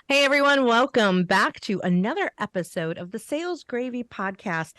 Hey everyone, welcome back to another episode of the Sales Gravy Podcast.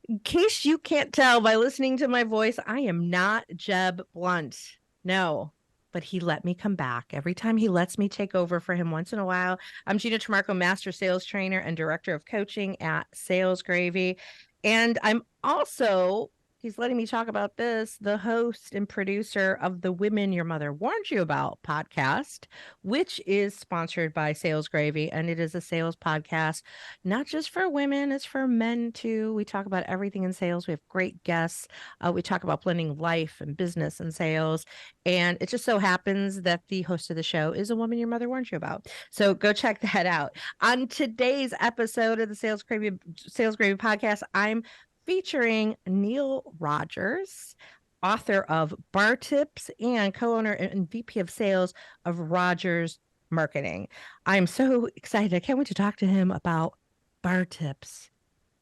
In case you can't tell by listening to my voice, I am not Jeb Blunt. No, but he let me come back. Every time he lets me take over for him once in a while. I'm Gina Tramarco, Master Sales Trainer and Director of Coaching at Sales Gravy. And I'm also he's letting me talk about this, the host and producer of the Women Your Mother Warned You About podcast, which is sponsored by Sales Gravy. And it is a sales podcast, not just for women, it's for men too. We talk about everything in sales. We have great guests. We talk about blending life and business and sales. And it just so happens that the host of the show is a woman your mother warned you about. So go check that out. On today's episode of the Sales Gravy podcast, I'm featuring Neil Rogers, author of Bar Tips and co-owner and VP of Sales of Rogers Marketing. I'm so excited. I can't wait to talk to him about bar tips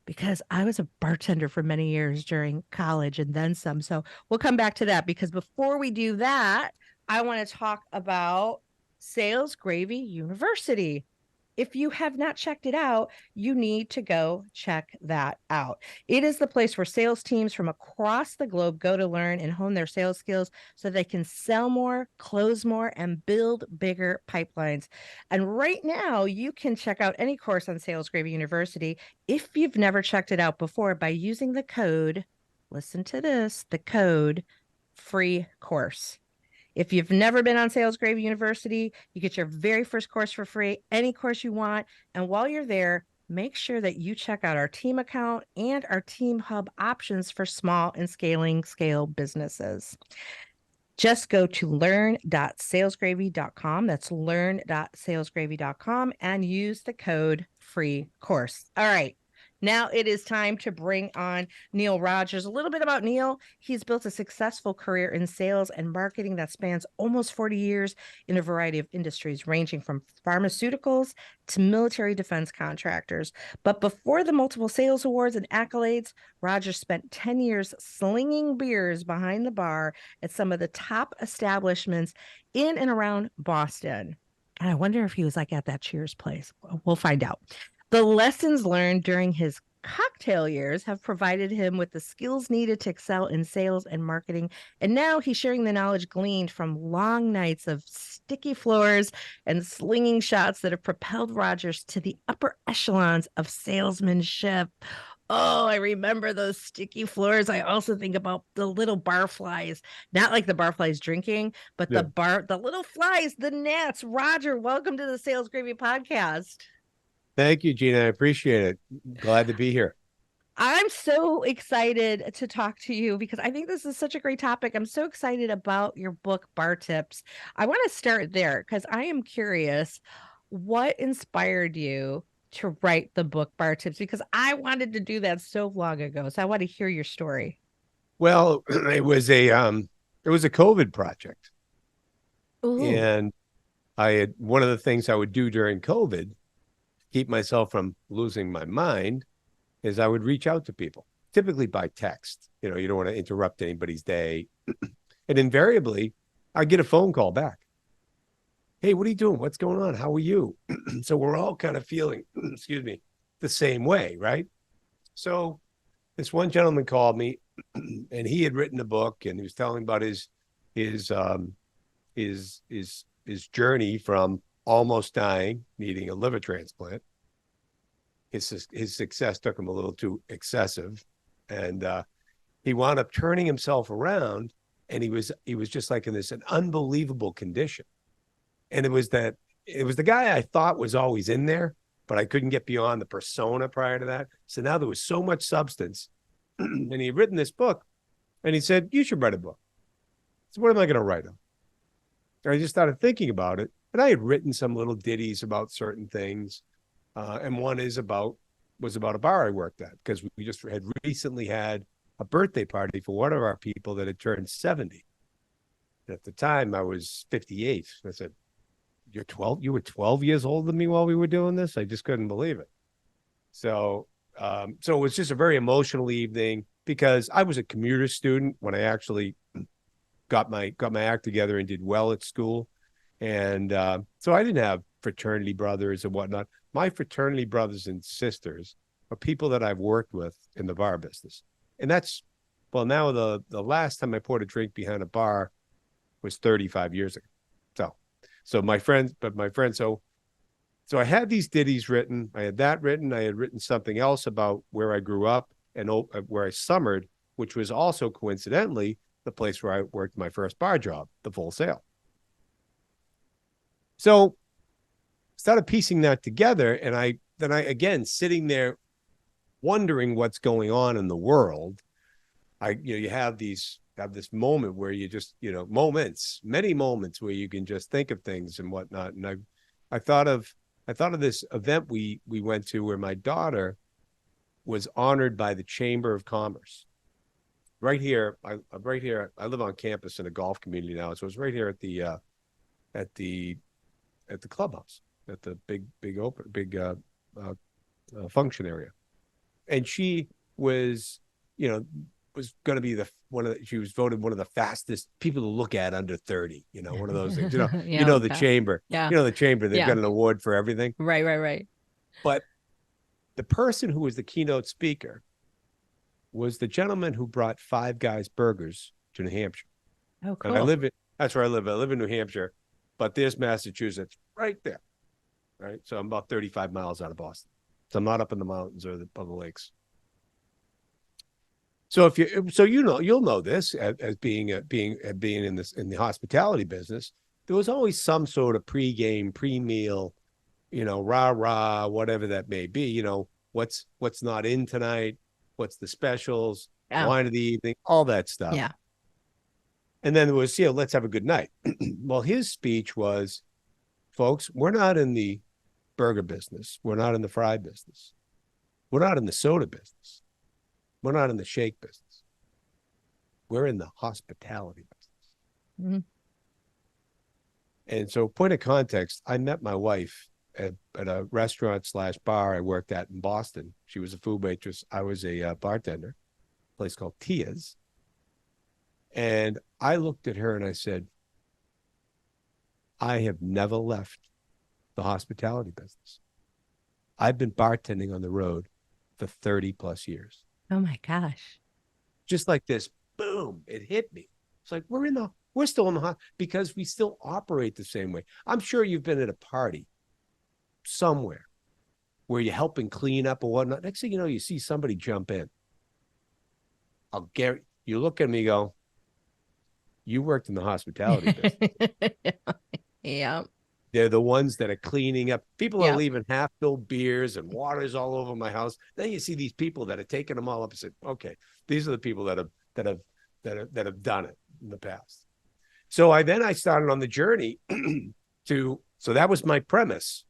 because I was a bartender for many years during college and then some. So we'll come back to that because before we do that, I want to talk about Sales Gravy University. If you have not checked it out, you need to go check that out. It is the place where sales teams from across the globe go to learn and hone their sales skills so they can sell more, close more, and build bigger pipelines. And right now, you can check out any course on Sales Gravy University if you've never checked it out before by using the code, listen to this, the code free course. If you've never been on Sales Gravy University, you get your very first course for free, any course you want. And while you're there, make sure that you check out our team account and our team hub options for small and scale businesses. Just go to learn.salesgravy.com. That's learn.salesgravy.com and use the code free course. All right. Now it is time to bring on Neil Rogers. A little bit about Neil. He's built a successful career in sales and marketing that spans almost 40 years in a variety of industries, ranging from pharmaceuticals to military defense contractors. But before the multiple sales awards and accolades, Rogers spent 10 years slinging beers behind the bar at some of the top establishments in and around Boston. And I wonder if he was like at that Cheers place. We'll find out. The lessons learned during his cocktail years have provided him with the skills needed to excel in sales and marketing. And now he's sharing the knowledge gleaned from long nights of sticky floors and slinging shots that have propelled Rogers to the upper echelons of salesmanship. Oh, I remember those sticky floors. I also think about the little barflies, not like the barflies drinking, but Yeah. the little flies, the gnats. Roger, welcome to the Sales Gravy Podcast. Thank you, Gina. I appreciate it. Glad to be here. I'm so excited to talk to you because I think this is such a great topic. I'm so excited about your book, Bar Tips. I want to start there because I am curious what inspired you to write the book, Bar Tips, because I wanted to do that so long ago. So I want to hear your story. Well, it was a COVID project. Ooh. And I had one of the things I would do during COVID, keep myself from losing my mind, is I would reach out to people, typically by text. You don't want to interrupt anybody's day. And invariably, I'd get a phone call back. Hey, what are you doing? What's going on? How are you? So we're all kind of feeling, excuse me, the same way, right? So this one gentleman called me and he had written a book and he was telling about his his his journey from almost dying, needing a liver transplant. His success took him a little too excessive, and he wound up turning himself around, and he was just like in an unbelievable condition. And it was the guy I thought was always in there, but I couldn't get beyond the persona prior to that. So now there was so much substance, and he had written this book, and he said, "You should write a book." So what am I going to write on? And I just started thinking about it, and I had written some little ditties about certain things, and one was about a bar I worked at because we just had recently had a birthday party for one of our people that had turned 70. And at the time, I was 58. I said, "You're 12? You were 12 years older than me while we were doing this?" I just couldn't believe it. So it was just a very emotional evening because I was a commuter student when I actually got my act together and did well at school. And so I didn't have fraternity brothers and whatnot. My fraternity brothers and sisters are people that I've worked with in the bar business. And that's, well, now the last time I poured a drink behind a bar was 35 years ago. So my friends, so I had these ditties written. I had that written. I had written something else about where I grew up and where I summered, which was also coincidentally the place where I worked my first bar job, the Full Sail. So started piecing that together, and I again sitting there wondering what's going on in the world. You have this moment where you just, many moments where you can just think of things and whatnot. And I thought of this event we went to where my daughter was honored by the Chamber of Commerce. Right here, I live on campus in a golf community now, so it's right here at the clubhouse, at the big function area. And she was, was going to be she was voted one of the fastest people to look at under 30, one of those things, Yeah, the chamber, yeah. the chamber, they've got an award for everything. Right. But the person who was the keynote speaker was the gentleman who brought Five Guys burgers to New Hampshire. Oh, cool. And that's where I live. I live in New Hampshire, but there's Massachusetts right there. Right. So I'm about 35 miles out of Boston. So I'm not up in the mountains or the lakes. So you'll know this as being in the hospitality business. There was always some sort of pre-game, pre-meal, rah, whatever that may be. What's not in tonight, what's the specials, wine of the evening, all that stuff. Yeah. And then there was, let's have a good night. Well, his speech was, folks, we're not in the burger business. We're not in the fry business. We're not in the soda business. We're not in the shake business. We're in the hospitality business. Mm-hmm. And so, point of context, I met my wife at a restaurant / bar I worked at in Boston. She was a food waitress. I was a bartender, a place called Tia's. And I looked at her and I said, I have never left the hospitality business. I've been bartending on the road for 30 plus years. Oh my gosh. Just like this, boom, it hit me. It's like, we're still in the because we still operate the same way. I'm sure you've been at a party somewhere where you're helping clean up or whatnot. Next thing you know, you see somebody jump in. You look at me, go, you worked in the hospitality business. Yeah. They're the ones that are cleaning up. People are leaving half-filled beers and waters all over my house. Then you see these people that are taking them all up and said, okay, these are the people that have done it in the past. So I started on the journey so that was my premise.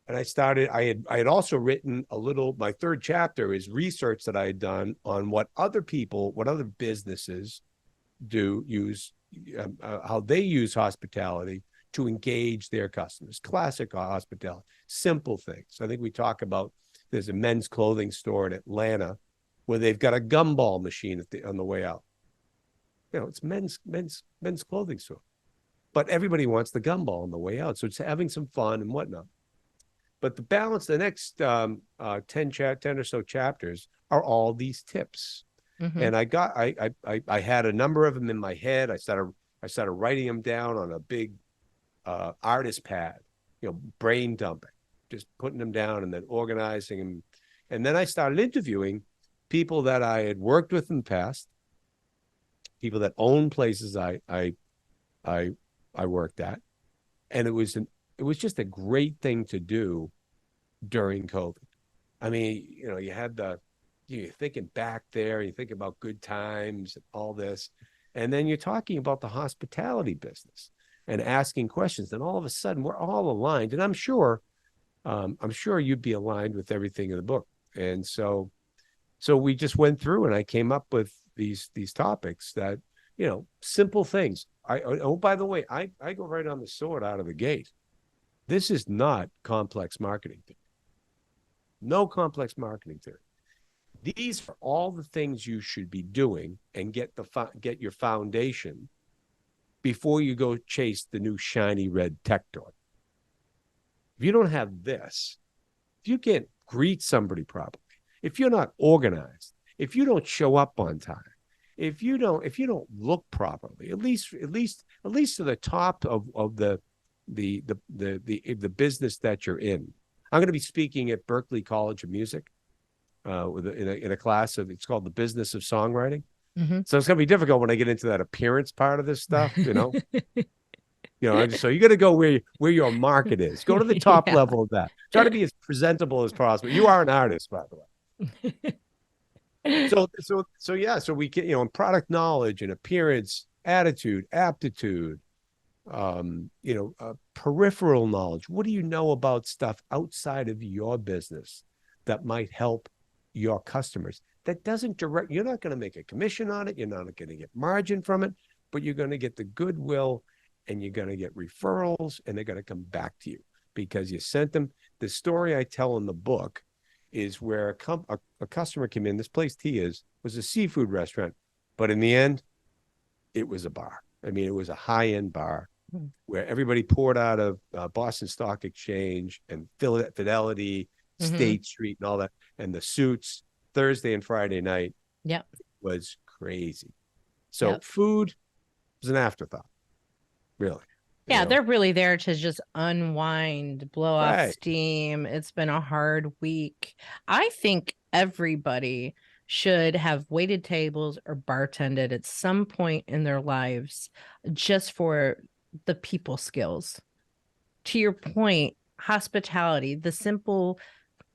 And I had also written my third chapter is research that I had done on what other businesses use, how they use hospitality to engage their customers. Classic hospitality, simple things. I think we talk about, there's a men's clothing store in Atlanta where they've got a gumball machine on the way out. It's men's clothing store, but everybody wants the gumball on the way out. So it's having some fun and whatnot. But the balance, the next 10 or so chapters are all these tips. Mm-hmm. And I had a number of them in my head. I started writing them down on a big artist pad, brain dumping, just putting them down and then organizing them. And then I started interviewing people that I had worked with in the past, people that own places I worked at. And it was just a great thing to do during COVID. I mean, you had you're thinking back there, you think about good times and all this, and then you're talking about the hospitality business and asking questions. And all of a sudden we're all aligned. And I'm sure you'd be aligned with everything in the book. And so we just went through and I came up with these topics that, simple things. By the way, I go right on the sword out of the gate. This is not complex marketing theory. No complex marketing theory. These are all the things you should be doing and get your foundation before you go chase the new shiny red tech toy. If you don't have this, if you can't greet somebody properly, if you're not organized, if you don't show up on time, if you don't look properly, at least to the top of the business that you're in. I'm going to be speaking at Berklee College of Music in a class of, it's called the business of songwriting. Mhm. So it's going to be difficult when I get into that appearance part of this stuff, you know. So you got to go where your market is. Go to the top Yeah. level of that. Try to be as presentable as possible. You are an artist, by the way. So yeah. So we can, in product knowledge and appearance, attitude, aptitude, peripheral knowledge. What do you know about stuff outside of your business that might help your customers? That doesn't direct. You're not going to make a commission on it. You're not going to get margin from it, but you're going to get the goodwill, and you're going to get referrals, and they're going to come back to you because you sent them. The story I tell in the book is where a customer came in. This place, Tia's, was a seafood restaurant, but in the end, it was a bar. I mean, it was a high-end bar where everybody poured out of Boston Stock Exchange and Fidelity, State Street, and all that, and the suits Thursday and Friday night. Yep. Was crazy. So food was an afterthought, really. Yeah, they're really there to just unwind, blow off steam. It's been a hard week. I think everybody should have waited tables or bartended at some point in their lives just for the people skills. To your point, hospitality, the simple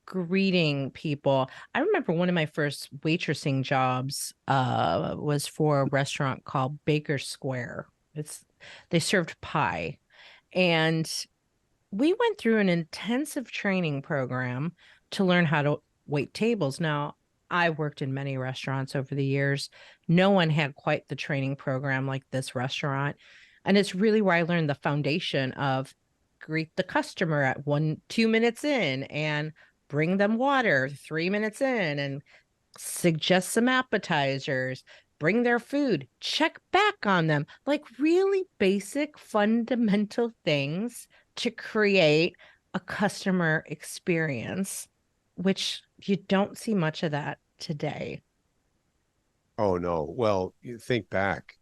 greeting people. I remember one of my first waitressing jobs was for a restaurant called Baker Square. They served pie, and we went through an intensive training program to learn how to wait tables. Now, I worked in many restaurants over the years. No one had quite the training program like this restaurant. And it's really where I learned the foundation of greet the customer at 2 minutes in, and bring them water 3 minutes in, and suggest some appetizers, bring their food, check back on them, like really basic fundamental things to create a customer experience, which you don't see much of that today. Oh no. Well, you think back,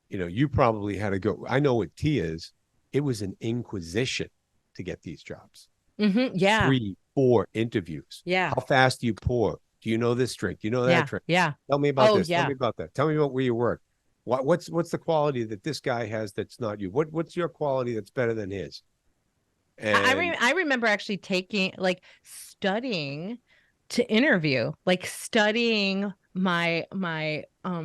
you probably had to go. I know what Tia's, it was an inquisition to get these jobs. Yeah. 3, 4 interviews. Yeah. How fast do you pour? Do you know this drink? Do you know that drink? Yeah. Tell me about this. Tell me about that. Tell me about where you work. What's the quality that this guy has that's not you? What's your quality that's better than his? And I remember actually studying to interview, like studying my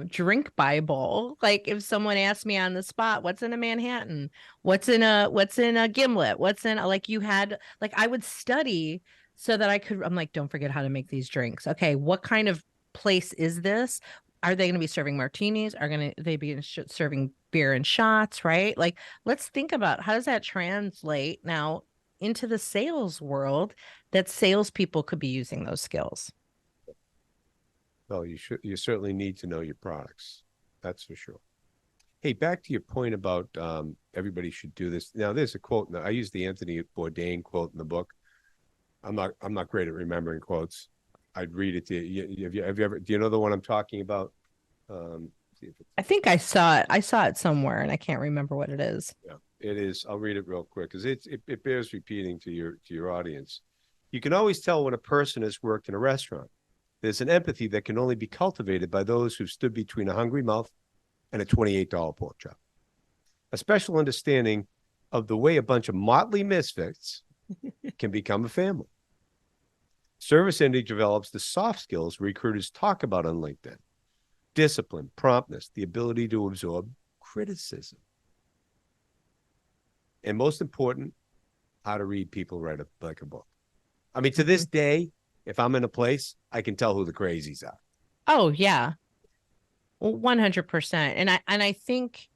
drink Bible. Like if someone asked me on the spot, what's in a Manhattan? What's in a gimlet? I would study so that I'm like, don't forget how to make these drinks. Okay, what kind of place is this? Are they going to be serving martinis? They be serving beer and shots, right? Like, let's think about how does that translate now into the sales world, that salespeople could be using those skills. Well, you certainly need to know your products. That's for sure. Hey, back to your point about everybody should do this. Now, there's a quote. I use the Anthony Bourdain quote in the book. I'm not great at remembering quotes. I'd read it to you. Have you ever? Do you know the one I'm talking about? I think I saw it. I saw it somewhere, and I can't remember what it is. Yeah, it is. I'll read it real quick because it bears repeating to your audience. You can always tell when a person has worked in a restaurant. There's an empathy that can only be cultivated by those who've stood between a hungry mouth and a $28 pork chop. A special understanding of the way a bunch of motley misfits can become a family. Service industry develops the soft skills recruiters talk about on LinkedIn: discipline, promptness, the ability to absorb criticism, and most important, how to read people like a book. I mean, to this day, if I'm in a place, I can tell who the crazies are. Oh yeah, 100%. And I think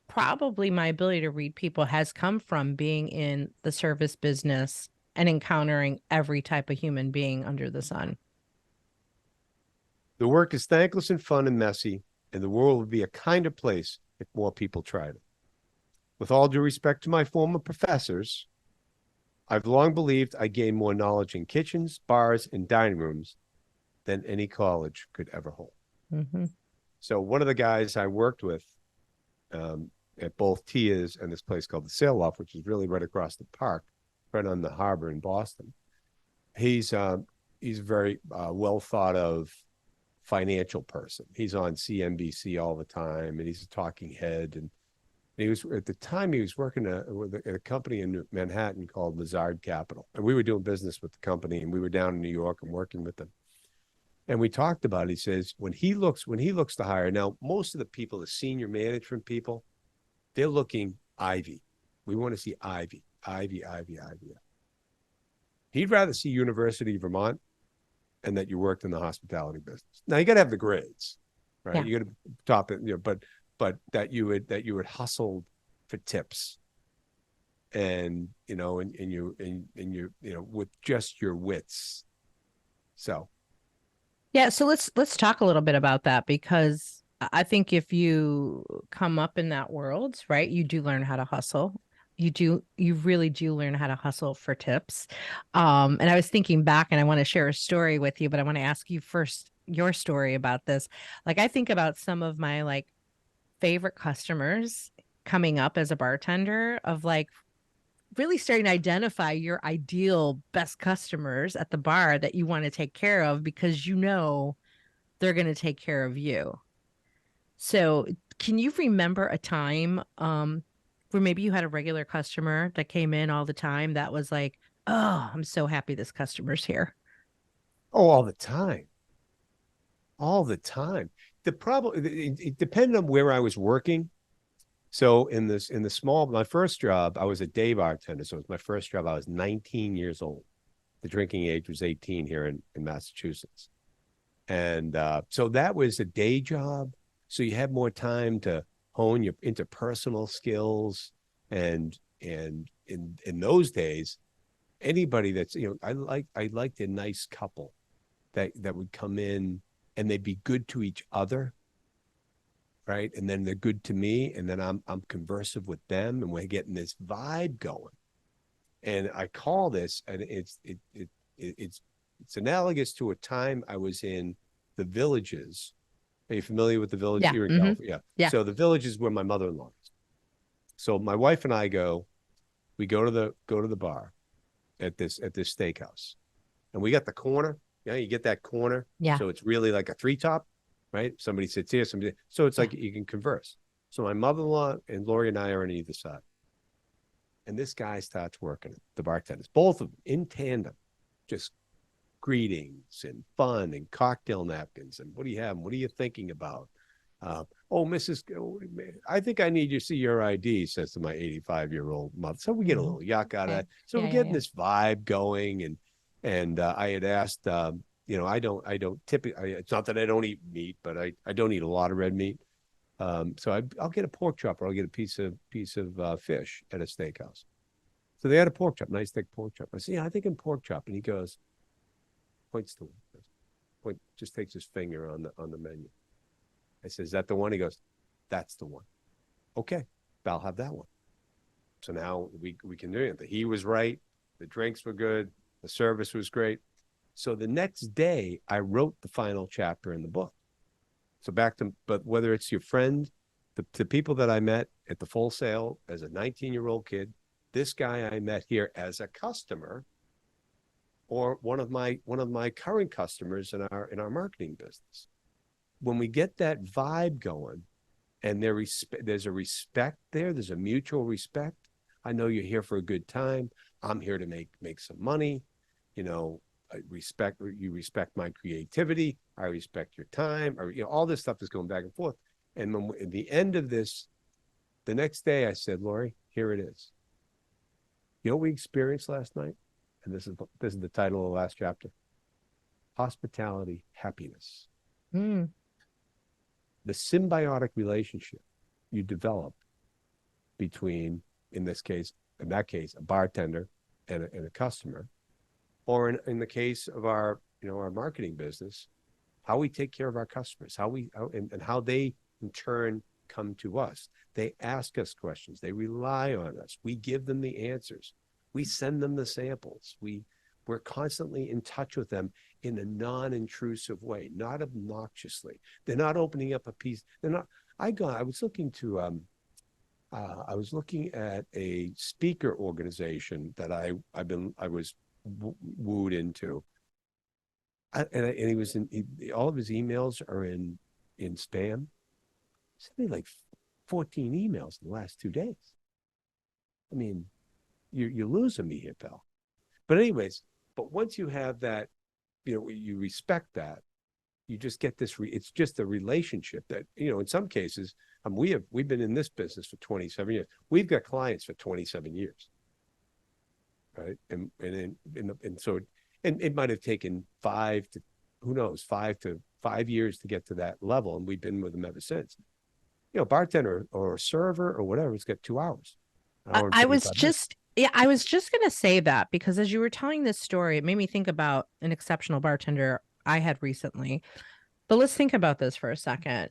probably my ability to read people has come from being in the service business and encountering every type of human being under the sun. The work is thankless and fun and messy, and the world would be a kinder place if more people tried it. With all due respect to my former professors, I've long believed I gained more knowledge in kitchens, bars, and dining rooms than any college could ever hold. Mm-hmm. So one of the guys I worked with at both Tia's and this place called the Sail Loft, which is really right across the park, right on the harbor in Boston. He's a very well thought of financial person. He's on CNBC all the time, and he's a talking head. And he was at the time he was working with a company in Manhattan called Lazard Capital, and we were doing business with the company, and we were down in New York and working with them. And we talked about it. He says when he looks to hire, now most of the people, the senior management people, they're looking Ivy. We want to see Ivy, Ivy, Ivy, Ivy. He'd rather see University of Vermont and that you worked in the hospitality business. Now you got to have the grades, right? Yeah. You got to top it, but that you would hustle for tips, and you with just your wits. So Yeah, so let's talk a little bit about that, because I think if you come up in that world, right, you do learn how to hustle. You really do learn how to hustle for tips. And I was thinking back, and I want to share a story with you, but I want to ask you first your story about this. Like, I think about some of my like favorite customers coming up as a bartender, of like really starting to identify your ideal best customers at the bar that you want to take care of, because you know they're going to take care of you. So, can you remember a time where maybe you had a regular customer that came in all the time that was like, "Oh, I'm so happy this customer's here." all the time, all the time. The problem, it depended on where I was working. So my first job, I was a day bartender. So it was my first job. I was 19 years old. The drinking age was 18 here in Massachusetts. And so that was a day job. So you had more time to hone your interpersonal skills. And in those days, anybody that's, I liked a nice couple that would come in and they'd be good to each other, right? And then they're good to me, and then I'm conversive with them, and we're getting this vibe going. And I call this, and it's analogous to a time I was in the Villages. Are you familiar with the Village? Yeah. You're in Mm-hmm. California. Yeah. Yeah. So the Village is where my mother-in-law is. So my wife and I we go to the bar at this steakhouse, and we got the corner. Yeah, you get that corner. Yeah. So it's really like a three top, right? Somebody sits here, so it's like you can converse. So my mother-in-law and Lori and I are on either side. And this guy starts working, the bartenders, both of them in tandem, just greetings and fun and cocktail napkins. And what do you have? What are you thinking about? Oh, Mrs. I think I need you to see your ID, says to my 85-year-old mother. So we get a little yuck out of that. So Yeah, we're getting this vibe going. And I had asked, I don't typically, it's not that I don't eat meat, but I don't eat a lot of red meat. So I'll get a pork chop, or I'll get a piece of fish at a steakhouse. So they had a pork chop, nice thick pork chop. I said, yeah, I think in pork chop. And he goes, points to it, just takes his finger on the menu. I said, is that the one? He goes, that's the one. Okay, I'll have that one. So now we can do it. He was right. The drinks were good. The service was great. So the next day, I wrote the final chapter in the book. So but whether it's your friend, the people that I met at the Full Sail as a 19-year-old kid, this guy I met here as a customer, or one of my current customers in our marketing business. When we get that vibe going, and there's a respect there, there's a mutual respect. I know you're here for a good time. I'm here to make some money. You respect my creativity. I respect your time. Or all this stuff is going back and forth. And at the end of this, the next day, I said, Lori, here it is. You know what we experienced last night? And this is the title of the last chapter. Hospitality, happiness. Mm. The symbiotic relationship you develop between, in that case, a bartender and a customer, or in the case of our marketing business, how we take care of our customers, and how they in turn come to us. They ask us questions. They rely on us. We give them the answers. We send them the samples. We're constantly in touch with them in a non-intrusive way, not obnoxiously. They're not opening up a piece. They're not. I was looking to I was looking at a speaker organization that I was wooed into, and he was all of his emails are in spam. Sent me like 14 emails in the last 2 days. I mean, you're losing me here, pal. But anyways, but once you have that, you respect that. You just get this. It's just a relationship that in some cases, we've been in this business for 27 years. We've got clients for 27 years, right? And so it might have taken 5 years to get to that level, and we've been with them ever since. Bartender or a server or whatever, it's got 2 hours, an hour and I was 45 minutes. just, yeah, I was just going to say that because as you were telling this story, it made me think about an exceptional bartender I had recently. But let's think about this for a second.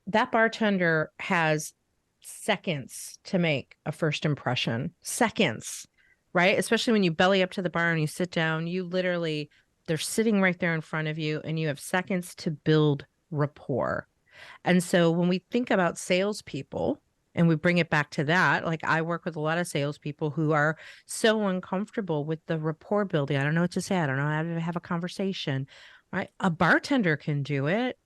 That bartender has seconds to make a first impression. Seconds, right? Especially when you belly up to the bar and you sit down, they're sitting right there in front of you and you have seconds to build rapport. And so when we think about salespeople and we bring it back to that, like I work with a lot of salespeople who are so uncomfortable with the rapport building. I don't know what to say. I don't know how to have a conversation, right? A bartender can do it,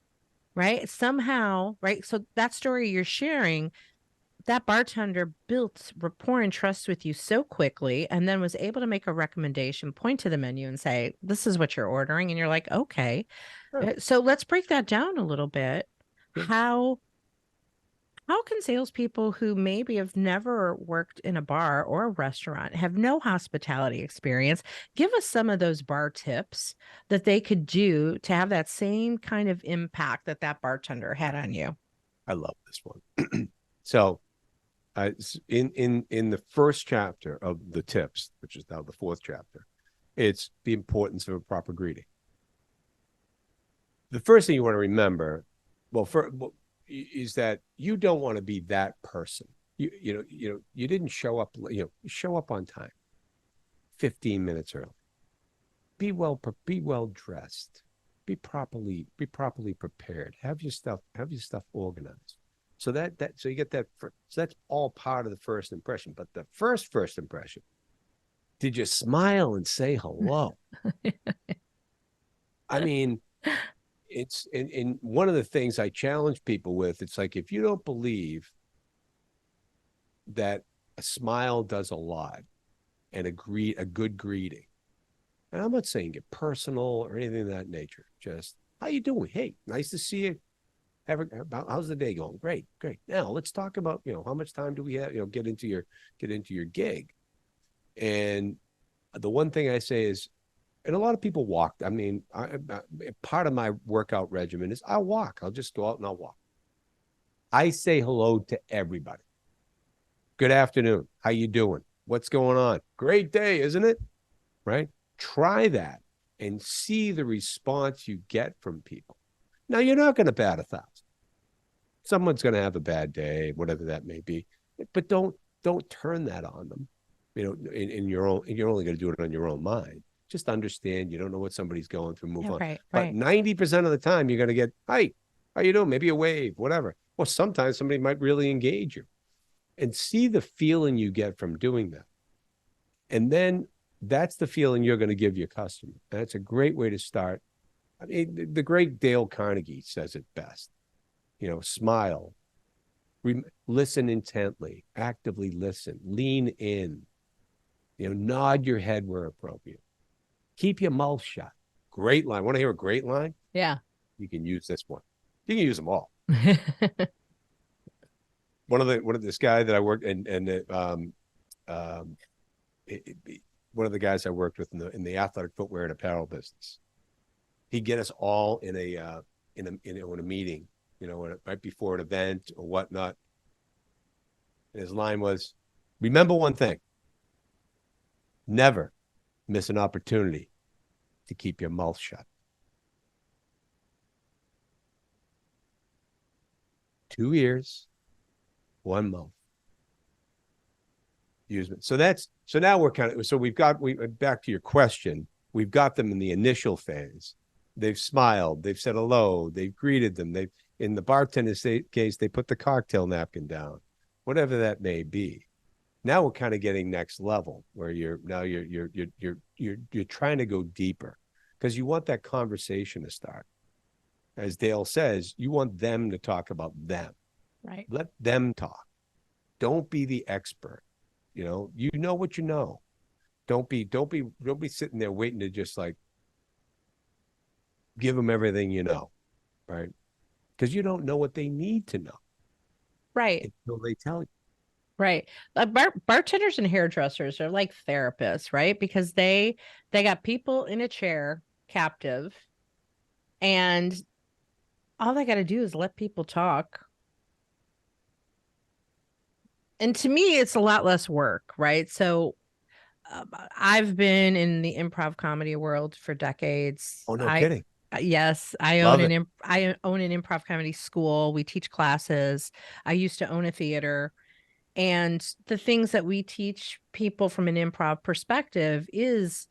right? Somehow, right? So that story you're sharing, that bartender built rapport and trust with you so quickly and then was able to make a recommendation, point to the menu and say, this is what you're ordering. And you're like, okay. Sure. So let's break that down a little bit. Yeah. How can salespeople who maybe have never worked in a bar or a restaurant, have no hospitality experience, give us some of those bar tips that they could do to have that same kind of impact that that bartender had on you? I love this one. So, in the first chapter of the tips, which is now the fourth chapter, it's the importance of a proper greeting. The first thing you want to remember, is that you don't want to be that person. You didn't show up. Show up on time, 15 minutes early. Be well dressed. Be properly prepared. Have your stuff organized. So so you get that. So that's all part of the first impression. But the first impression, did you smile and say hello? I mean, it's in one of the things I challenge people with. It's like, if you don't believe that a smile does a lot, and a good greeting, and I'm not saying get personal or anything of that nature. Just, how you doing? Hey, nice to see you. How's the day going? Great. Now let's talk about how much time do we have? Get into your gig. And the one thing I say is, and a lot of people walk. I mean, part of my workout regimen is I walk. I'll just go out and I'll walk. I say hello to everybody. Good afternoon. How you doing? What's going on? Great day, isn't it? Right? Try that and see the response you get from people. Now, you're not going to bat 1,000. Someone's going to have a bad day, whatever that may be, but don't turn that on them. In your own, you're only going to do it on your own mind. Just understand you don't know what somebody's going through, move on. Right, But right. 90% of the time, you're going to get, hi, how you doing? Maybe a wave, whatever. Or sometimes somebody might really engage you, and see the feeling you get from doing that. And then that's the feeling you're going to give your customer. And that's a great way to start. I mean, the great Dale Carnegie says it best. Smile, listen intently, actively listen, lean in, nod your head where appropriate. Keep your mouth shut. Great line. Want to hear a great line? Yeah. You can use this one. You can use them all. One of this guy that I worked one of the guys I worked with in the athletic footwear and apparel business. He'd get us all in a meeting, right before an event or whatnot. And his line was, remember one thing: never miss an opportunity to keep your mouth shut. 2 ears, one mouth. So now we're we back to your question. We've got them in the initial phase. They've smiled, they've said hello, they've greeted them. They've in the bartender's case, they put the cocktail napkin down, whatever that may be. Now we're kind of getting next level where you're trying to go deeper because you want that conversation to start. As Dale says, you want them to talk about them. Right. Let them talk. Don't be the expert. You know what you know. Don't be sitting there waiting to just like give them everything you know, right? Because you don't know what they need to know Right. until they tell you. Right. Bartenders and hairdressers are like therapists, right? Because they got people in a chair captive, and all they got to do is let people talk. And to me, it's a lot less work, right? So I've been in the improv comedy world for decades. Oh, no kidding. Yes, Love it. I own an improv comedy school. We teach classes. I used to own a theater. And the things that we teach people from an improv perspective is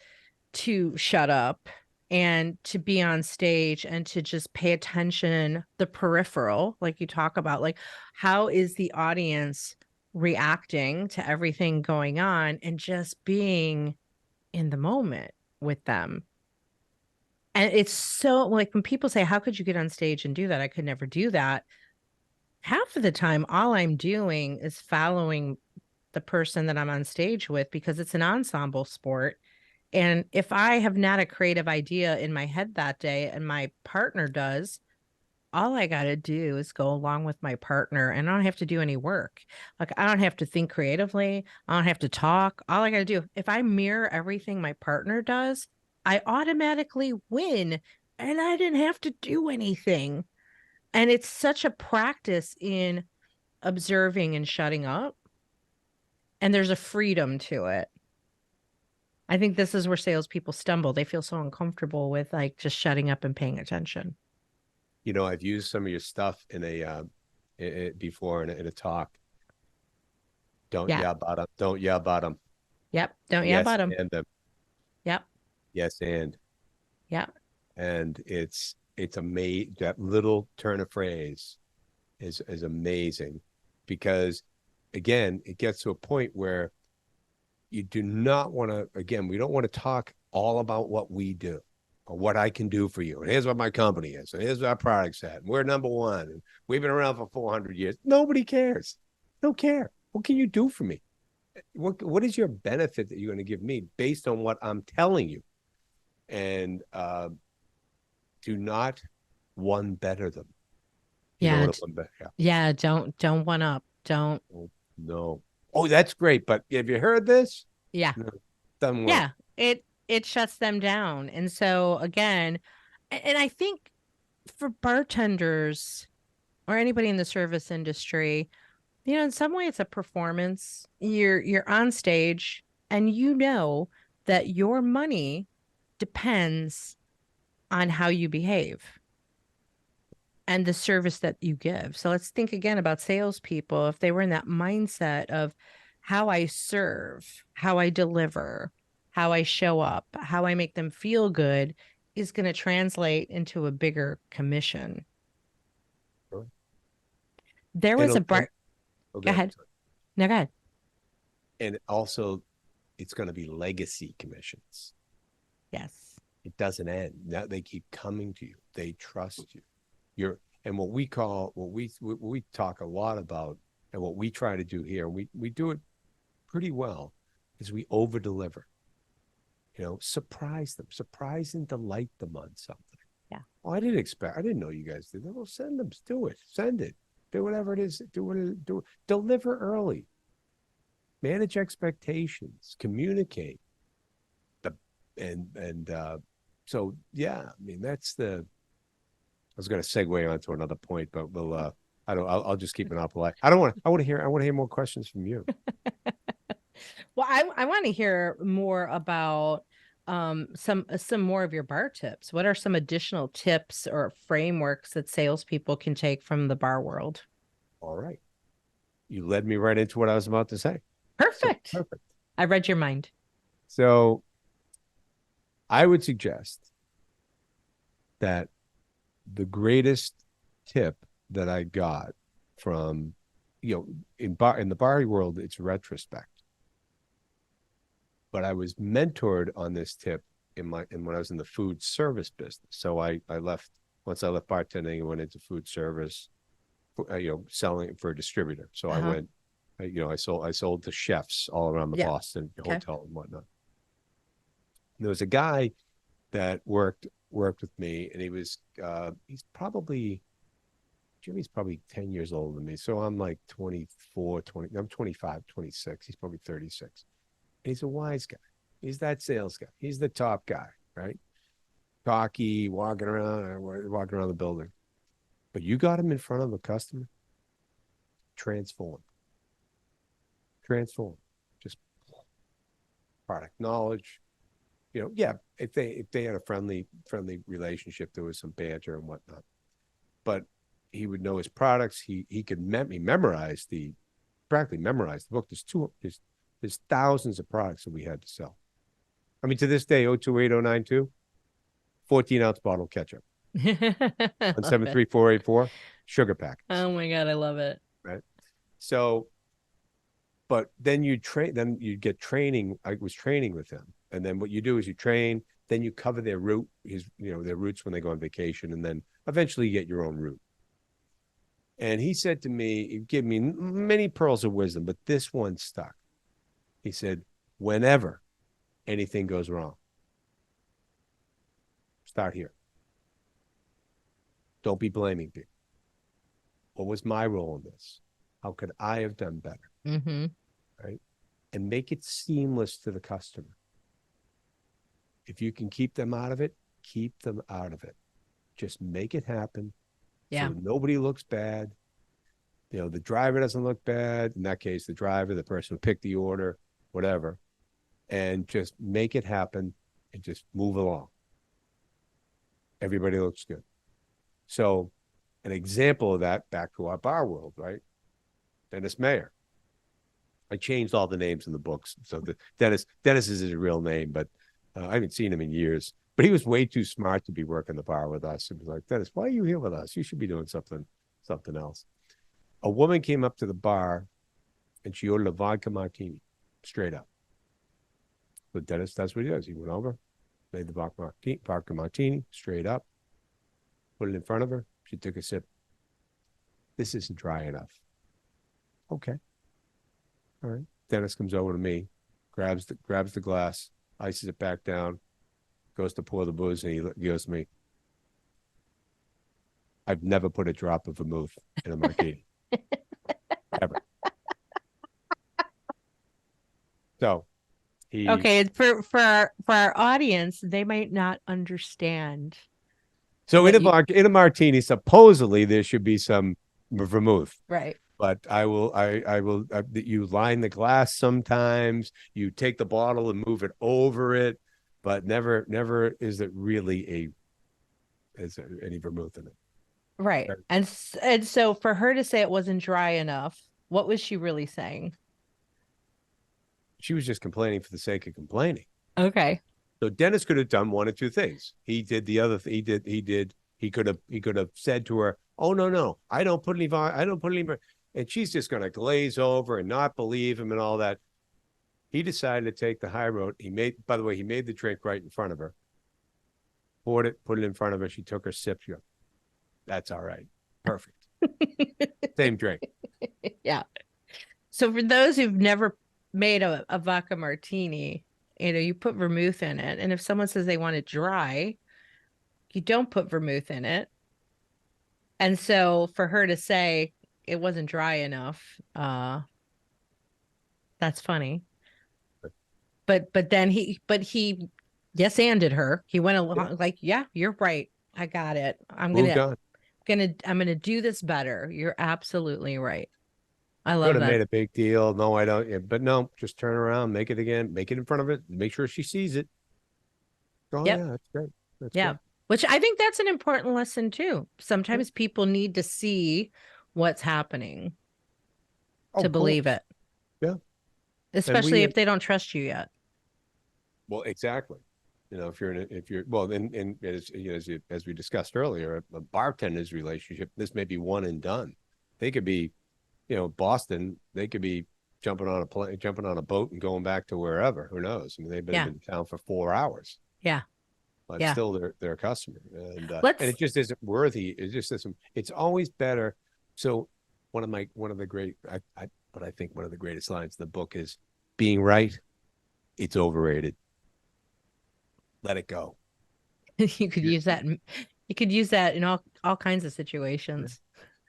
to shut up and to be on stage and to just pay attention, the peripheral, like you talk about, like how is the audience reacting to everything going on and just being in the moment with them. And it's so like when people say, how could you get on stage and do that? I could never do that. Half of the time, all I'm doing is following the person that I'm on stage with because it's an ensemble sport. And if I have not a creative idea in my head that day and my partner does, all I got to do is go along with my partner and I don't have to do any work. Like, I don't have to think creatively. I don't have to talk. All I got to do, if I mirror everything my partner does, I automatically win and I didn't have to do anything. And it's such a practice in observing and shutting up. And there's a freedom to it. I think this is where salespeople stumble. They feel so uncomfortable with like just shutting up and paying attention. I've used some of your stuff before in a talk. Don't Yeah. yell about them. Don't yell about them. Yep. Don't yell Yes, about them. and them. Yep. Yes, and Yep. it's amazing. That little turn of phrase is amazing because again, it gets to a point where you do not want to. Again, we don't want to talk all about what we do or what I can do for you. And here's what my company is. And here's what our product's at. And we're number one. And we've been around for 400 years. Nobody cares. Don't care. What can you do for me? What is your benefit that you're going to give me based on what I'm telling you? And do not one better them. You know Yeah. what a one better? Yeah. Yeah. Don't one up. Don't. Oh, no. Oh, that's great. But have you heard this? Yeah. No, doesn't work. Yeah. It shuts them down. And so again, and I think for bartenders or anybody in the service industry, in some way it's a performance. You're on stage and you know that your money depends on how you behave and the service that you give. So let's think again about salespeople. If they were in that mindset of how I serve, how I deliver, how I show up, how I make them feel good is going to translate into a bigger commission. Sure. There And was a bar. oh, Go ahead. No, go ahead. And also, it's going to be legacy commissions. Yes. It doesn't end. Now they keep coming to you. They trust you. And what we talk a lot about, and what we try to do here, we do it pretty well, is we over deliver. Surprise them, surprise and delight them on something. Yeah. Oh, I didn't know you guys did that. Well, send them, do it, send it, do whatever it is, do it. Deliver early, manage expectations, communicate. So yeah, I mean that's the. I was going to segue onto another point, but I'll just keep it up polite. I want to hear more questions from you. Well, I want to hear more about some more of your bar tips. What are some additional tips or frameworks that salespeople can take from the bar world? All right. You led me right into what I was about to say. So Perfect. perfect. I read your mind. So I would suggest that the greatest tip that I got from, in the bar world, it's retrospect. But I was mentored on this tip when I was in the food service business. So I left once I left bartending and went into food service, selling for a distributor. So I went, I sold to chefs all around the Yeah. Boston Okay. hotel and whatnot. And there was a guy that worked with me, and he's probably Jimmy's probably 10 years older than me. So I'm like 24, 20, I'm 25, 26. He's probably 36. And he's a wise guy. He's that sales guy. He's the top guy, right? Cocky, walking around the building. But you got him in front of a customer, transform. Transform. Just product knowledge. Yeah, if they had a friendly relationship, there was some banter and whatnot. But he would know his products. He could practically memorize the book. There's thousands of products that we had to sell. I mean, to this day, 028092, 14-ounce bottle of ketchup. I On love it. 73484, sugar packets. Oh my God, I love it. Right. So, but then you get training. I was training with him. And then what you do is you train, then you cover their routes when they go on vacation, and then eventually you get your own route. And he said to me, he gave me many pearls of wisdom, but this one stuck. He said, whenever anything goes wrong, start here. Don't be blaming people. What was my role in this? How could I have done better? Mm-hmm. Right. And make it seamless to the customer. If you can keep them out of it, keep them out of it. Just make it happen. Yeah. So nobody looks bad. The driver doesn't look bad. In that case, the driver, the person who picked the order, whatever. And just make it happen and just move along. Everybody looks good. So an example of that, back to our bar world, right? Dennis Mayer. I changed all the names in the books. So Dennis is his real name, but I haven't seen him in years. But he was way too smart to be working the bar with us. It was like, Dennis, why are you here with us? You should be doing something else. A woman came up to the bar and she ordered a vodka martini, straight up. But Dennis, that's what he does. He went over, made the vodka martini, straight up, put it in front of her. She took a sip. This isn't dry enough. Okay. All right. Dennis comes over to me, grabs the glass, ices it back down, goes to pour the booze, and he goes to me, I've never put a drop of vermouth in a martini. Ever. So Okay, for our audience, they might not understand. So in a martini, supposedly there should be some vermouth. Right. But I will you line the glass sometimes, you take the bottle and move it over it, but never is it really any vermouth in it. Right. And so for her to say it wasn't dry enough, what was she really saying? She was just complaining for the sake of complaining. Okay. So Dennis could have done one of two things. He did the other. He could have said to her, "Oh no, I don't put any. And she's just going to glaze over and not believe him and all that. He decided to take the high road. By the way, he made the drink right in front of her. Poured it, put it in front of her. She took her sip. She goes, that's all right. Perfect. Same drink. Yeah. So for those who've never made a vodka martini, you put vermouth in it. And if someone says they want it dry, you don't put vermouth in it. And so for her to say it wasn't dry enough, that's funny. But then he yes-anded her. He went along like, yeah, you're right. I got it. I'm gonna do this better. You're absolutely right. I love Could have that. made a big deal. No, I don't. Yeah, but no, just turn around, make it again, make it in front of it, make sure she sees it. Oh yeah, that's great. That's yeah. great. Which I think that's an important lesson too. Sometimes people need to see what's happening to believe it. Yeah. And especially if they don't trust you yet. well, exactly. If you're well, and as as we discussed earlier, a bartender's relationship, this may be one and done. They could be, Boston, they could be jumping on a plane, jumping on a boat and going back to wherever. Who knows? I mean, they've been Yeah. in town for 4 hours, Yeah. but Yeah. still they're a customer, and Let's it just isn't worthy. It just isn't. It's always better. So one of the great, but I think one of the greatest lines in the book is, being right, it's overrated. Let it go. you could You're, use that you could use that in all kinds of situations.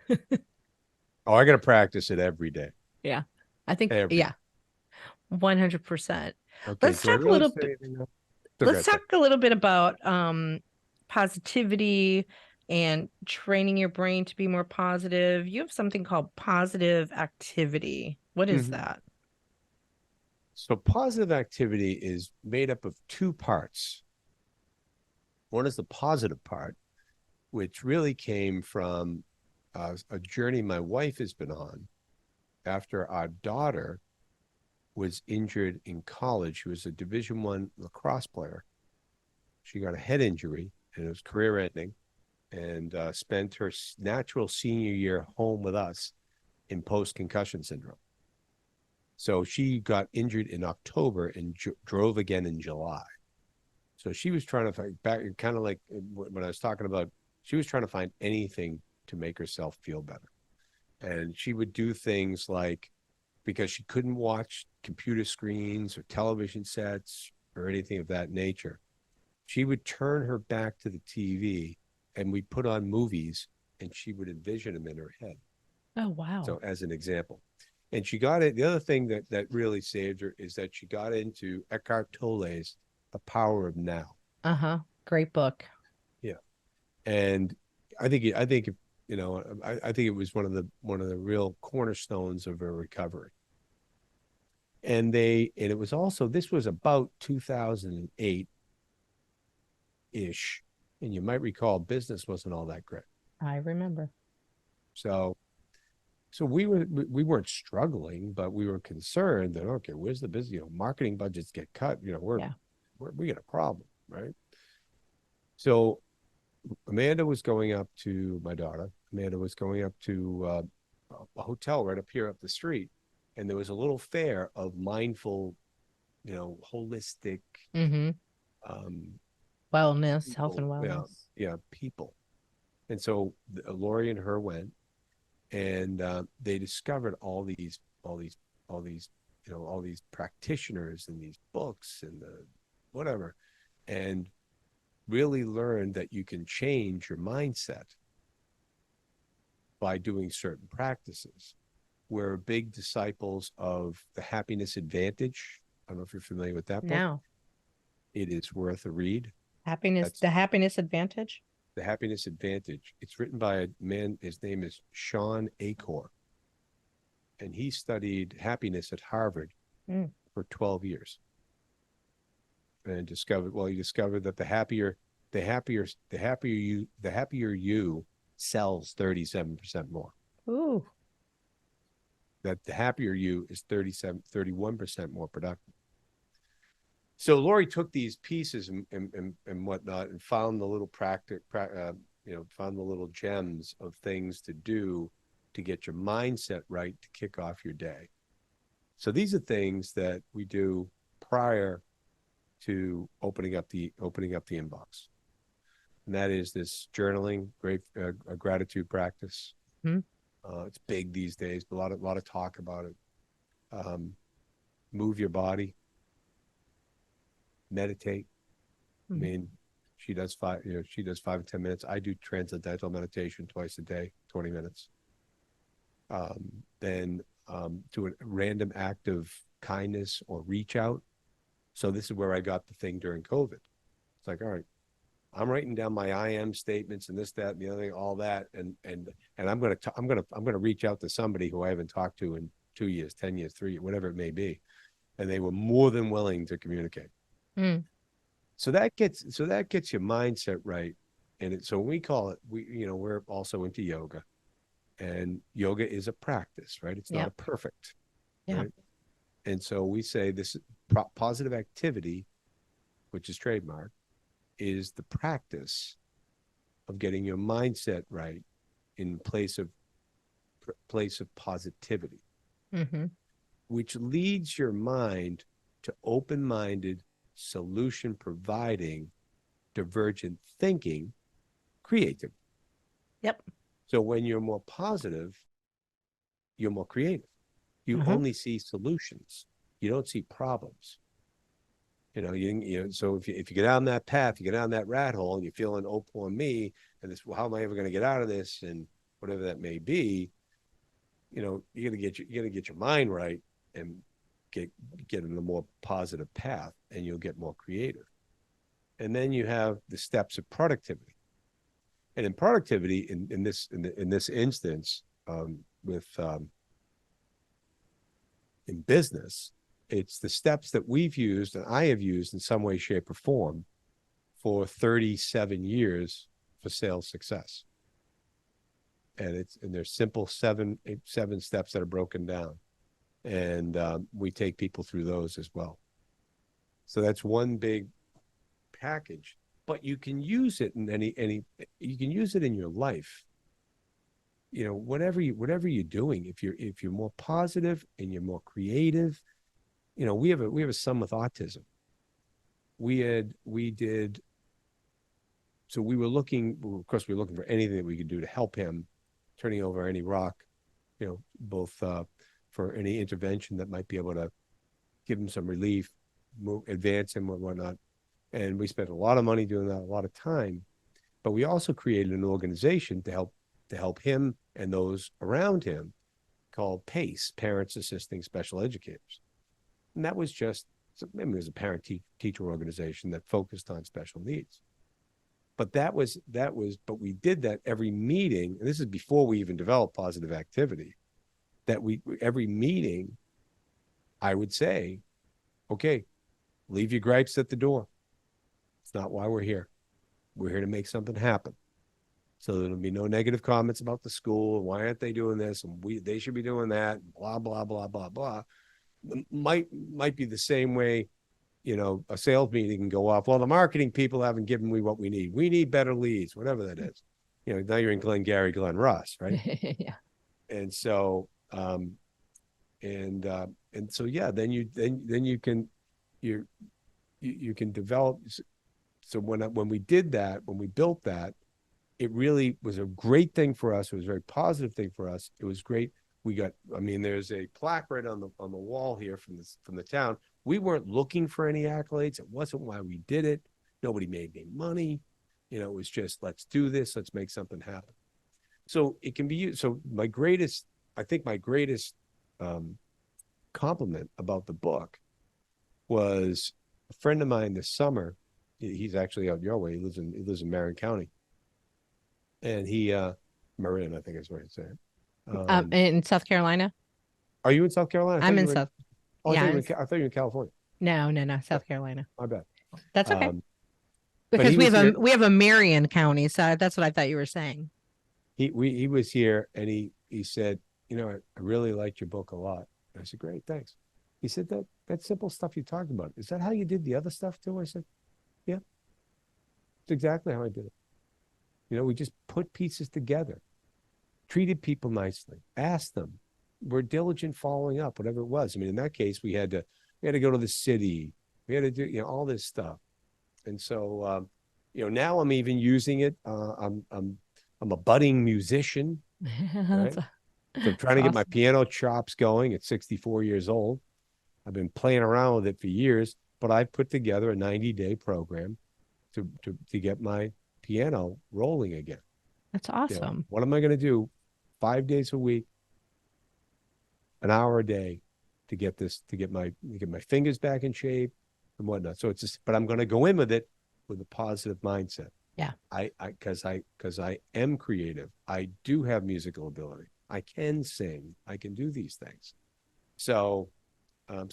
oh, I got to practice it every day. Yeah. I think Every yeah, 100%. Okay. Let's Do I talk a really little say bit anything else? Okay, let's talk sorry. a little bit about positivity and training your brain to be more positive. You have something called positive activity. What is Mhm. that? So positive activity is made up of two parts. One is the positive part, which really came from a journey my wife has been on after our daughter was injured in college. She was a Division I lacrosse player. She got a head injury and it was career ending, and spent her natural senior year home with us in post concussion syndrome. So she got injured in October and drove again in July. So she was trying to find back, kind of like when I was talking about, she was trying to find anything to make herself feel better. And she would do things like, because she couldn't watch computer screens or television sets or anything of that nature, she would turn her back to the TV and we'd put on movies and she would envision them in her head. Oh, wow. So, as an example, and she got it. The other thing that really saved her is that she got into Eckhart Tolle's The Power of Now. Uh-huh. Great book. Yeah, and I think I think it was one of the real cornerstones of her recovery. And it was also, this was about 2008 ish, and you might recall business wasn't all that great. I remember. So we weren't struggling, but we were concerned that, okay, where's the business? Marketing budgets get cut. Yeah. We got a problem, right? So Amanda was going up to my daughter. Amanda was going up to a hotel right up here up the street, and there was a little fair of mindful, holistic Mm-hmm. um, Wellness, health people. and Yeah, wellness. yeah, people. And so Lori and her went, and they discovered all these practitioners and these books and the whatever, and really learned that you can change your mindset by doing certain practices. We're big disciples of the Happiness Advantage. I don't know if you're familiar with that book. Now, It is worth a read. happiness, That's the happiness advantage. the Happiness Advantage. It's written by a man, his name is Sean Acor, and he studied happiness at Harvard Mm. for 12 years, and he discovered that the happier you sells 37% more. Ooh. That the happier you is 31% more productive. So Lori took these pieces and whatnot and found the little found the little gems of things to do to get your mindset right to kick off your day. So these are things that we do prior to opening up the inbox, and that is this journaling, great gratitude practice. Hmm. It's big these days, but a lot of talk about it. Move your body, meditate. I Hmm. mean, she does 5 to 10 minutes. I do transcendental meditation twice a day, 20 minutes. Then do a random act of kindness or reach out. So this is where I got the thing during COVID. It's like, all right, I'm writing down my I am statements and this, that, and the other thing, all that, and I'm gonna reach out to somebody who I haven't talked to in 2 years, 10 years, 3 years, whatever it may be, and they were more than willing to communicate. Mm. So that gets your mindset right, and so we call it, we're also into yoga, and yoga is a practice, right? It's not Yeah. a perfect, Yeah. right? And so we say this positive activity, which is trademark, is the practice of getting your mindset right in place of positivity, which leads your mind to open-minded, solution-providing, divergent thinking, creative. Yep. So when you're more positive, you're more creative. You only see solutions. You don't see problems. So if you get down that path, you get down that rat hole, and you're feeling, oh, poor me, and this, well, how am I ever going to get out of this, and whatever that may be, you got to get your mind right and get in a more positive path, and you'll get more creative. And then you have the steps of productivity. And in productivity, in this instance, in business, it's the steps that we've used and I have used in some way, shape, or form for 37 years for sales success. And there's simple seven steps that are broken down, and we take people through those as well. So that's one big package. But you can use it in you can use it in your life. Whatever you're doing, if you're more positive and you're more creative. We have a son with autism. So we were looking, of course, we were looking for anything that we could do to help him, turning over any rock, both for any intervention that might be able to give him some relief, advance him or whatnot. And we spent a lot of money doing that, a lot of time. But we also created an organization to help him and those around him, called PACE, Parents Assisting Special Educators. And that was it was a parent-teacher organization that focused on special needs. But but we did that every meeting, and this is before we even developed positive activity, every meeting, I would say, okay, leave your gripes at the door. It's not why we're here. We're here to make something happen. So there'll be no negative comments about the school. Why aren't they doing this? And they should be doing that. Blah, blah, blah, blah, blah. Might be the same way, a sales meeting can go off. Well, the marketing people haven't given me what we need. We need better leads, whatever that is. Now you're in Glengarry, Glen Ross, right? Yeah. And so, yeah, then you can develop. So when we did that, when we built that, it really was a great thing for us. It was a very positive thing for us. It was great. There's a plaque right on the wall here from the town. We weren't looking for any accolades. It wasn't why we did it. Nobody made any money. It was just, let's do this. Let's make something happen. So it can be used. So my greatest compliment about the book was a friend of mine this summer. He's actually out your way. He lives in Marin County. And Marin, I think is what he's saying. In South Carolina. Are you in South Carolina? I'm in South. Oh, yeah, I thought you were in California. No, South Carolina. My bad. That's okay. Because we have a Marion County, so that's what I thought you were saying. He was here, and he said, I really liked your book a lot. And I said, great, thanks. He said, that simple stuff you talked about, is that how you did the other stuff too? I said, yeah, it's exactly how I did it. We just put pieces together, treated people nicely, asked them, we're diligent following up, whatever it was. In that case, we had to go to the city, we had to do all this stuff. And so now I'm even using it. I'm a budding musician, right? So I'm trying to get my piano chops going at 64 years old. I've been playing around with it for years, but I've put together a 90-day program to get my piano rolling again. That's awesome. What am I going to do 5 days a week, an hour a day to get my fingers back in shape and whatnot. So but I'm going to go in with it with a positive mindset. Yeah. Because I am creative. I do have musical ability. I can sing. I can do these things. So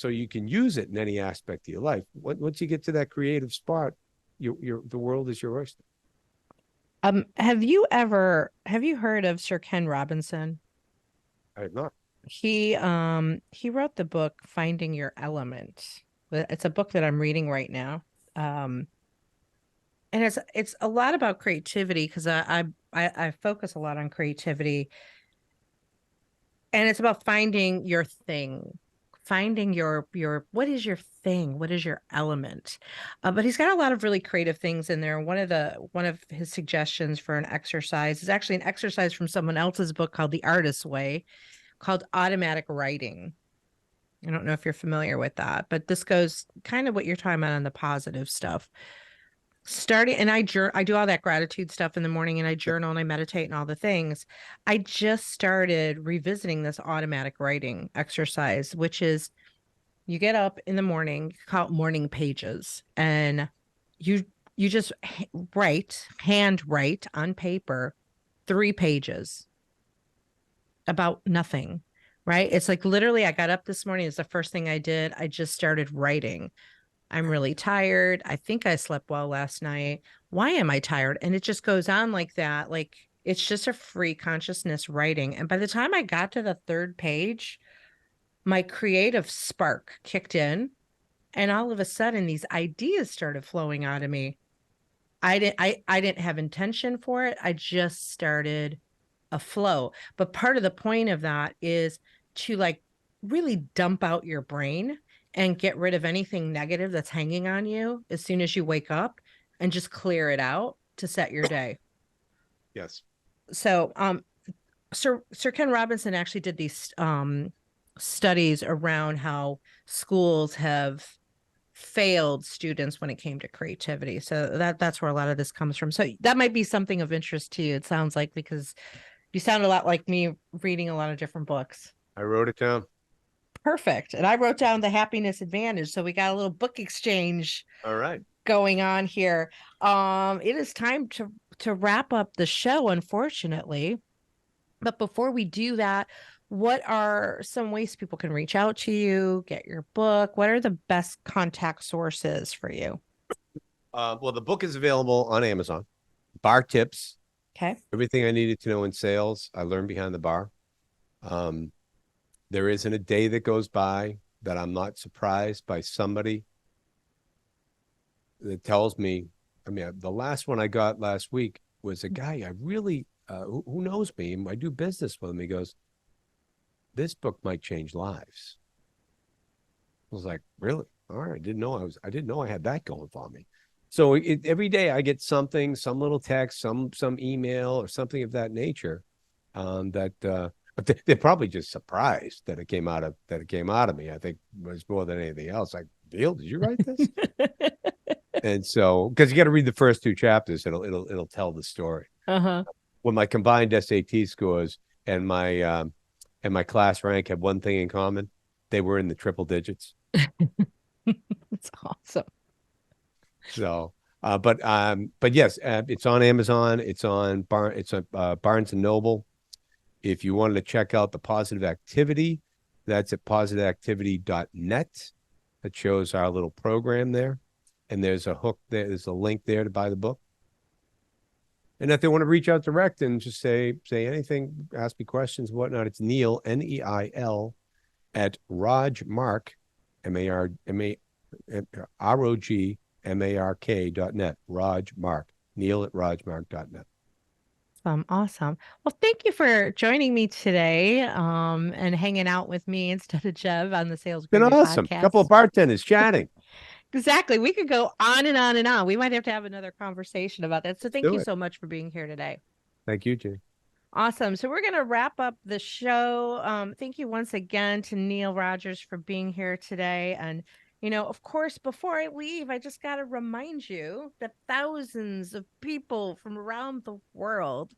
you can use it in any aspect of your life. Once you get to that creative spot, the world is your oyster. Have you heard of Sir Ken Robinson? I have not. He wrote the book Finding Your Element. It's a book that I'm reading right now. Um, and it's a lot about creativity because I focus a lot on creativity, and it's about finding your thing, finding your what is your thing, what is your element. But he's got a lot of really creative things in there. One of his suggestions for an exercise is actually an exercise from someone else's book called The Artist's Way, called automatic writing. I don't know if you're familiar with that, but this goes kind of what you're talking about on the positive stuff. Starting, and I do all that gratitude stuff in the morning, and I Yep. journal and I meditate and all the things. I just started revisiting this automatic writing exercise, which is you get up in the morning, call it morning pages, and you you just hand write on paper 3 pages about nothing, right? It's like literally, I got up this morning. It's the first thing I did. I just started writing. I'm really tired. I think I slept well last night. Why am I tired? And it just goes on like that. Like it's just a free consciousness writing. And by the time I got to the 3rd page, my creative spark kicked in. And all of a sudden, these ideas started flowing out of me. I didn't have intention for it. I just started a flow. But part of the point of that is to like really dump out your brain and get rid of anything negative that's hanging on you as soon as you wake up and just clear it out to set your day. Yes. So Sir Ken Robinson actually did these studies around how schools have failed students when it came to creativity. So that's where a lot of this comes from. So that might be something of interest to you. It sounds like, because you sound a lot like me reading a lot of different books. I wrote it down. Perfect. And I wrote down The Happiness Advantage. So we got a little book exchange All right. going on here. It is time to wrap up the show, unfortunately. But before we do that, what are some ways people can reach out to you, get your book? What are the best contact sources for you? Well, the book is available on Amazon. Bar tips, Okay. everything I needed to know in sales, I learned behind the bar. Um, there isn't a day that goes by that I'm not surprised by somebody that tells me. I mean, the last one I got last week was a guy I really, who knows me, and I do business with him. He goes, "This book might change lives." I was like, "Really? All right, I didn't know I had that going for me." So every day I get something, some little text, some email or something of that nature. That but they're probably just surprised that it came out of me. I think was more than anything else. Like, Bill, did you write this? And so, because you got to read the first 2 chapters, it'll tell the story. Uh-huh. When my combined SAT scores and my class rank had one thing in common, they were in the triple digits. That's awesome. So, but yes, it's on Amazon. It's on Barnes and Noble. If you wanted to check out the Positive Activity, that's at positiveactivity.net. That shows our little program there. And there's a hook there. There's a link there to buy the book. And if they want to reach out direct and just say anything, ask me questions, whatnot, it's Neil, Neil, at Rogmark, ROGMARK.net. Rogmark. Neil at Rogmark.net. Awesome. Well, thank you for joining me today, and hanging out with me instead of Jeb on the Sales Been Gravy awesome. Couple of podcast. bartenders chatting. Exactly. We could go on and on and on. We might have to have another conversation about that. So Let's thank do you it. so much for being here today. Thank you, Jay. Awesome. So we're going to wrap up the show. Thank you once again to Neil Rogers for being here today. And, of course, before I leave, I just got to remind you that thousands of people from around the world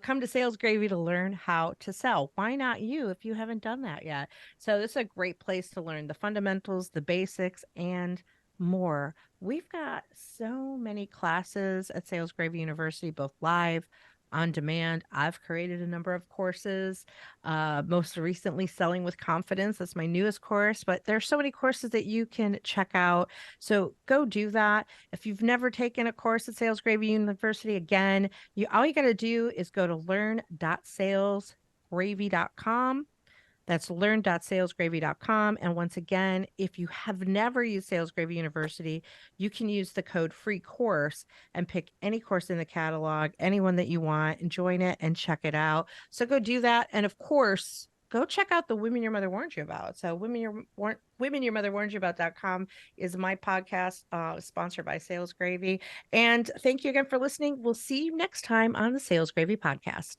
come to Sales Gravy to learn how to sell. Why not you if you haven't done that yet? So this is a great place to learn the fundamentals, the basics, and more. We've got so many classes at Sales Gravy University, both live, on demand. I've created a number of courses, most recently Selling with Confidence. That's my newest course, but there's so many courses that you can check out. So go do that. If you've never taken a course at Sales Gravy University, again, all you got to do is go to learn.salesgravy.com. That's learn.salesgravy.com. And once again, if you have never used Sales Gravy University, you can use the code free course and pick any course in the catalog, anyone that you want, and join it and check it out. So go do that. And of course, go check out the Women Your Mother Warned You About. So Women Your Mother Warned You About.com is my podcast, sponsored by Sales Gravy. And thank you again for listening. We'll see you next time on the Sales Gravy podcast.